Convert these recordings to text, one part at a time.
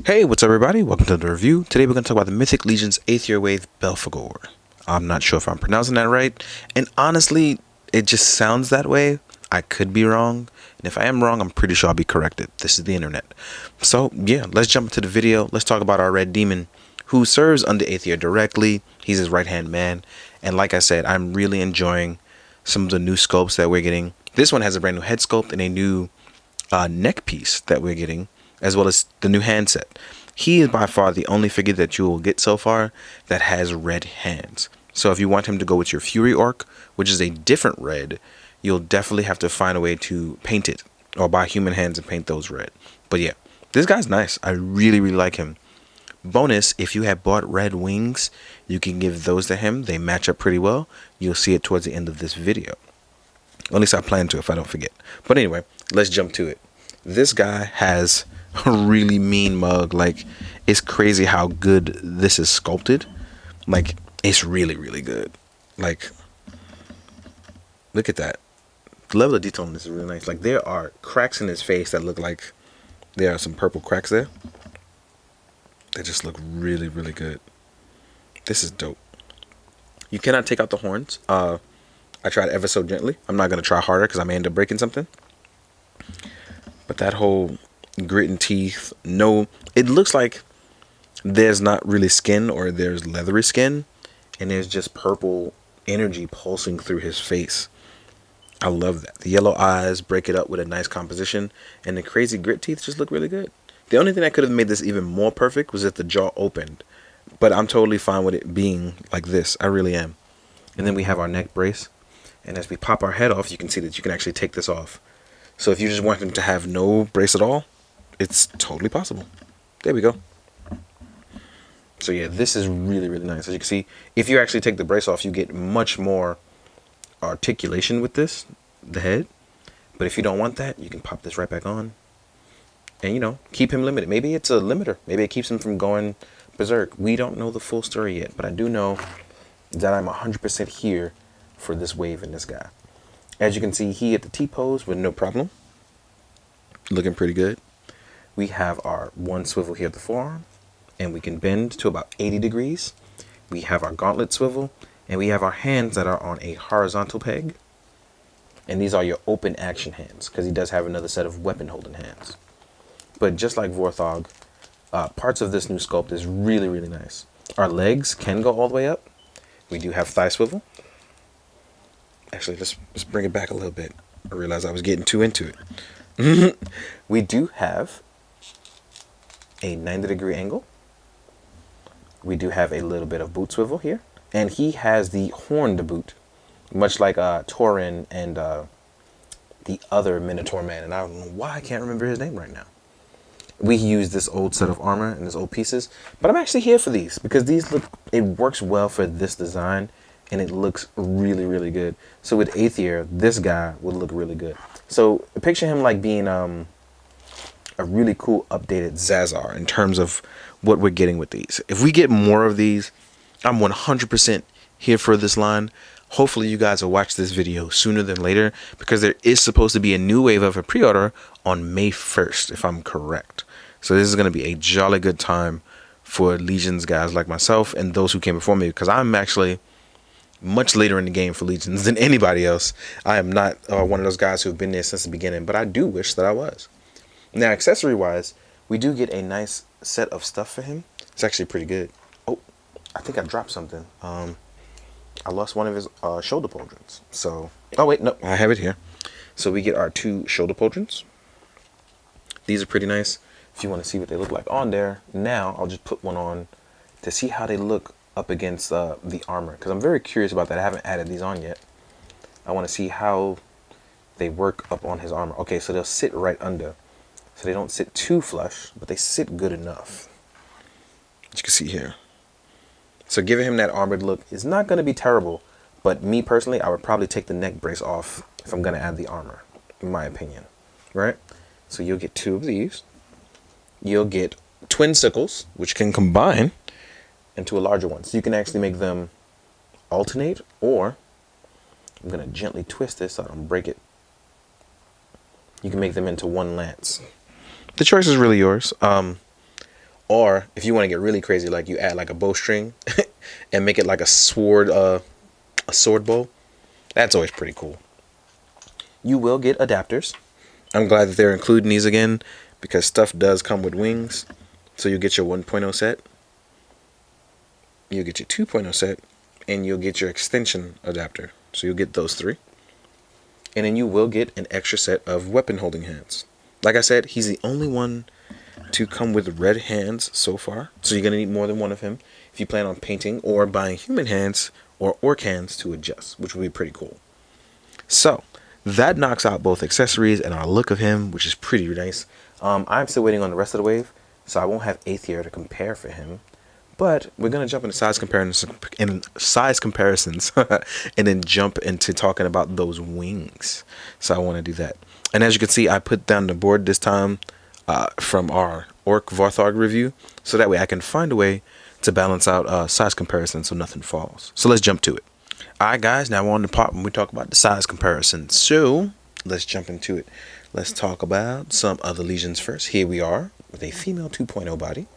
Hey, what's up everybody? Welcome to the review. Today we're going to talk about the Mythic Legion's Arethyr Wave Belphegorr. I'm not sure if I'm pronouncing that right, and honestly, it just sounds that way. I could be wrong, and if I am wrong, I'm pretty sure I'll be corrected. This is the internet. So, yeah, let's jump into the video. Let's talk about our red demon, who serves under Arethyr directly. He's his right-hand man, and like I said, I'm really enjoying some of the new sculpts that we're getting. This one has a brand new head sculpt and a new neck piece that we're getting, as well as the new handset. He is by far the only figure that you will get so far that has red hands. So if you want him to go with your Fury Orc, which is a different red, you'll definitely have to find a way to paint it or buy human hands and paint those red. But yeah, this guy's nice. I really like him. Bonus, if you have bought red wings, you can give those to him. They match up pretty well. You'll see it towards the end of this video. At least I plan to if I don't forget. But anyway, let's jump to it. This guy has a really mean mug. Like, it's crazy how good this is sculpted. Like, it's really good. Like, look at that. The level of detail on this is really nice. Like, there are cracks in his face that look like there are some purple cracks there. They just look really good. This is dope. You cannot take out the horns. I tried ever so gently. I'm not going to try harder because I may end up breaking something. But that whole grit and teeth, no, it looks like there's not really skin, or there's leathery skin, and there's just purple energy pulsing through his face. I love that. The yellow eyes break it up with a nice composition, and the crazy grit teeth just look really good. The only thing that could have made this even more perfect was if the jaw opened. But I'm totally fine with it being like this. I really am. And then we have our neck brace. And as we pop our head off, you can see that you can actually take this off. So if you just want him to have no brace at all, it's totally possible. There we go. So yeah, this is really nice. As you can see, if you actually take the brace off, you get much more articulation with this, the head. But if you don't want that, you can pop this right back on. And, you know, keep him limited. Maybe it's a limiter. Maybe it keeps him from going berserk. We don't know the full story yet. But I do know that I'm 100% here for this wave and this guy. As you can see, he hit the T-pose with no problem. Looking pretty good. We have our one swivel here at the forearm, and we can bend to about 80 degrees. We have our gauntlet swivel, and we have our hands that are on a horizontal peg. And these are your open action hands, because he does have another set of weapon holding hands. But just like Vorthog, parts of this new sculpt is really nice. Our legs can go all the way up. We do have thigh swivel. Actually, let's bring it back a little bit. I realized I was getting too into it. We do have a 90-degree angle. We do have a little bit of boot swivel here. And he has the horned boot, much like Tauren and the other Minotaur man. And I don't know why I can't remember his name right now. We use this old set of armor and this old pieces. But I'm actually here for these, because these look, it works well for this design. And it looks really good. So with Arethyr, this guy would look really good. So picture him like being a really cool updated Zazar in terms of what we're getting with these. If we get more of these, I'm 100% here for this line. Hopefully you guys will watch this video sooner than later, because there is supposed to be a new wave of a pre-order on May 1st, if I'm correct. So this is going to be a jolly good time for Legions guys like myself and those who came before me, because I'm actually much later in the game for Legions than anybody else. I am not one of those guys who have been there since the beginning, but I do wish that I was. Now, accessory wise, we do get a nice set of stuff for him. It's actually pretty good. Oh, I think I dropped something. I lost one of his shoulder pauldrons. So, oh wait, no, I have it here. So we get our two shoulder pauldrons. These are pretty nice. If you want to see what they look like on there, now I'll just put one on to see how they look up against the armor, because I'm very curious about that. I haven't added these on yet. I want to see how they work up on his armor. Okay, so they'll sit right under, so they don't sit too flush, but they sit good enough, as you can see here. So giving him that armored look is not going to be terrible, but me personally, I would probably take the neck brace off if I'm going to add the armor, in my opinion, right? So you'll get two of these. You'll get twin sickles, which can combine into a larger one. So you can actually make them alternate, or I'm going to gently twist this so I don't break it. You can make them into one lance. The choice is really yours. Or if you want to get really crazy, like you add like a bowstring and make it like a sword bow. That's always pretty cool. You will get adapters. I'm glad that they're including these again because stuff does come with wings. So you'll get your 1.0 set, you'll get your 2.0 set, and you'll get your extension adapter. So you'll get those three. And then you will get an extra set of weapon holding hands. Like I said, he's the only one to come with red hands so far. So you're going to need more than one of him if you plan on painting or buying human hands or orc hands to adjust, which would be pretty cool. So that knocks out both accessories and our look of him, which is pretty nice. I'm still waiting on the rest of the wave, so I won't have Arethyr to compare for him. But we're going to jump into size comparisons and then jump into talking about those wings. So I want to do that. And as you can see, I put down the board this time from our Orc Varthog review. So that way I can find a way to balance out size comparison so nothing falls. So let's jump to it. Alright guys, now we're on the part when we talk about the size comparison. So let's jump into it. Let's talk about some of the legions first. Here we are with a female 2.0 body.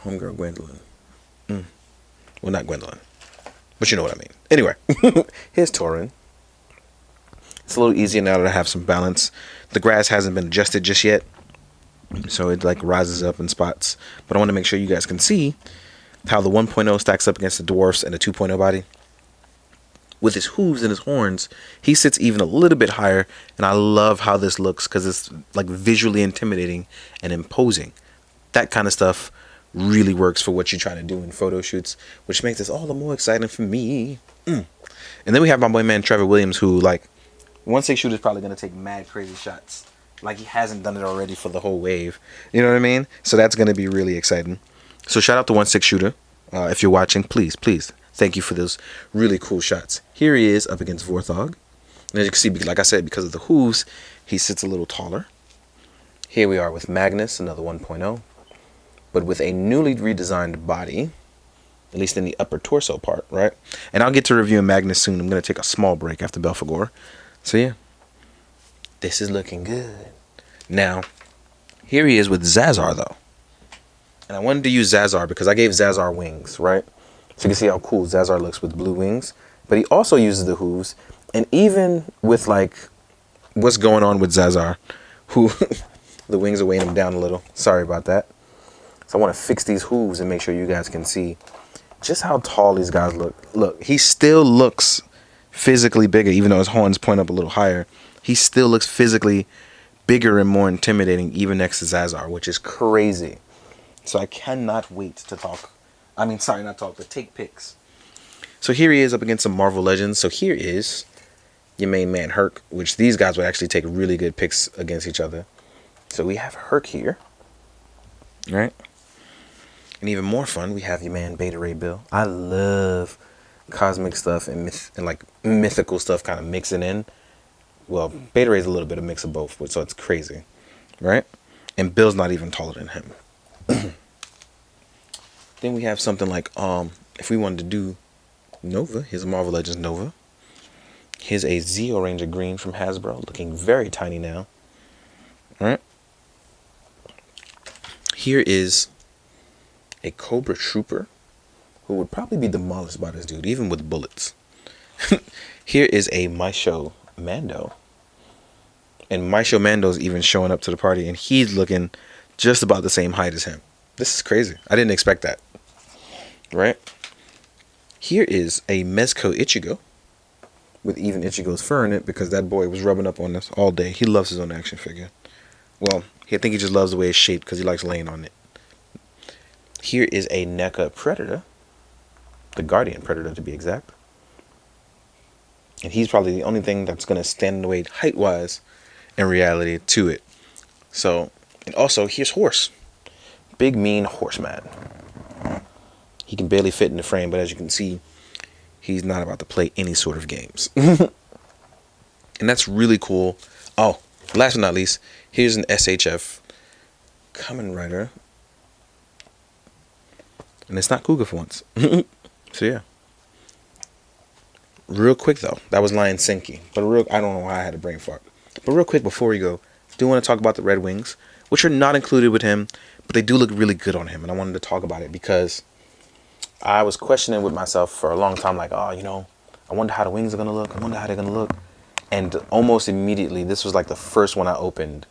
Homegirl Gwendolyn. Well, not Gwendolyn, but you know what I mean. Anyway, here's Tauren. It's a little easier now that I have some balance. The grass hasn't been adjusted just yet, so it like rises up in spots. But I want to make sure you guys can see how the 1.0 stacks up against the dwarfs and the 2.0 body. With his hooves and his horns, he sits even a little bit higher, and I love how this looks because it's like visually intimidating and imposing. That kind of stuff really works for what you're trying to do in photo shoots, which makes this all the more exciting for me. And then we have my boy man Trevor Williams, who like 1/6 shooter is probably gonna take mad crazy shots, like he hasn't done it already for the whole wave. You know what I mean? So that's gonna be really exciting. So shout out to 1/6 shooter. If you're watching, please thank you for those really cool shots. Here he is up against Varthog, and as you can see, like I said, because of the hooves, he sits a little taller. Here we are with Magnus, another 1.0. But with a newly redesigned body, at least in the upper torso part, right? And I'll get to reviewing Magnus soon. I'm going to take a small break after Belphegorr. So yeah, this is looking good. Now, here he is with Zazar, though. And I wanted to use Zazar because I gave Zazar wings, right? So you can see how cool Zazar looks with blue wings. But he also uses the hooves. And even with, like, what's going on with Zazar, who the wings are weighing him down a little. Sorry about that. So I want to fix these hooves and make sure you guys can see just how tall these guys look. Look, he still looks physically bigger, even though his horns point up a little higher. He still looks physically bigger and more intimidating, even next to Zazar, which is crazy. So I cannot wait to talk. I mean, sorry, not talk, but take pics. So here he is up against some Marvel Legends. So here is your main man, Herc, which these guys would actually take really good pics against each other. So we have Herc here. Right? And even more fun, we have your man Beta Ray Bill. I love cosmic stuff and like mythical stuff kind of mixing in. Well, Beta Ray's a little bit of mix of both, so it's crazy, right? And Bill's not even taller than him. Then we have something like, if we wanted to do Nova, here's a Marvel Legends Nova. Here's a Zeo Ranger Green from Hasbro, looking very tiny now. All right. Here is a Cobra Trooper who would probably be demolished by this dude, even with bullets. Here is a Maisho Mando. And Maisho Mando's even showing up to the party, and he's looking just about the same height as him. This is crazy. I didn't expect that. Right? Here is a Mezco Ichigo with even Ichigo's fur in it because that boy was rubbing up on this all day. He loves his own action figure. Well, I think he just loves the way it's shaped because he likes laying on it. Here is a NECA Predator, the Guardian Predator to be exact. And he's probably the only thing that's going to stand in the way height-wise in reality to it. So, and also, here's Horse. Big, mean horseman. He can barely fit in the frame, but as you can see, he's not about to play any sort of games. And that's really cool. Oh, last but not least, here's an SHF Kamen Rider. And it's not Cougar for once. So yeah. Real quick though, that was Lion Senki. But I don't know why I had a brain fart. But real quick before we go, do want to talk about the red wings, which are not included with him, but they do look really good on him. And I wanted to talk about it because I was questioning with myself for a long time, like, oh, you know, I wonder how the wings are going to look. I wonder how they're going to look. And almost immediately, this was like the first one I opened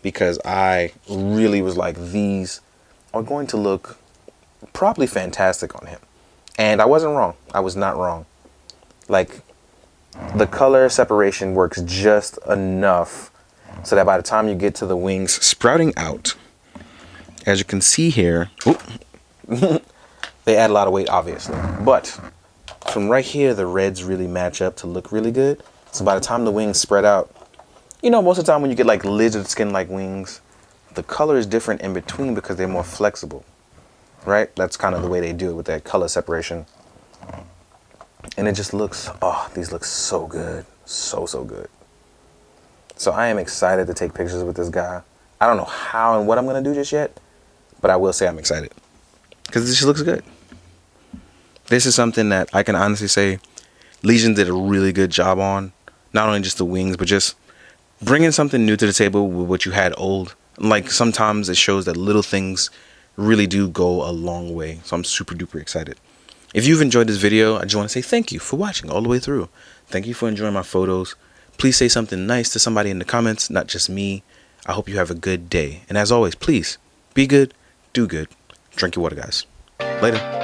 because I really was like, these are going to look probably fantastic on him. And I wasn't wrong. I was not wrong. Like, the color separation works just enough so that by the time you get to the wings sprouting out, as you can see here, they add a lot of weight, obviously. But from right here, the reds really match up to look really good. So by the time the wings spread out, you know, most of the time when you get like lizard skin like wings, the color is different in between because they're more flexible, right? That's kind of the way they do it with that color separation. And it just looks, oh, these look so good. So good. So I am excited to take pictures with this guy. I don't know how and what I'm going to do just yet, but I will say I'm excited because this just looks good. This is something that I can honestly say Legion did a really good job on. Not only just the wings, but just bringing something new to the table with what you had old. Like, sometimes it shows that little things really do go a long way. So I'm super duper excited. If you've enjoyed this video, I just want to say thank you for watching all the way through. Thank you for enjoying my photos. Please say something nice to somebody in the comments, not just me. I hope you have a good day. And as always, please be good, do good. Drink your water, guys. Later.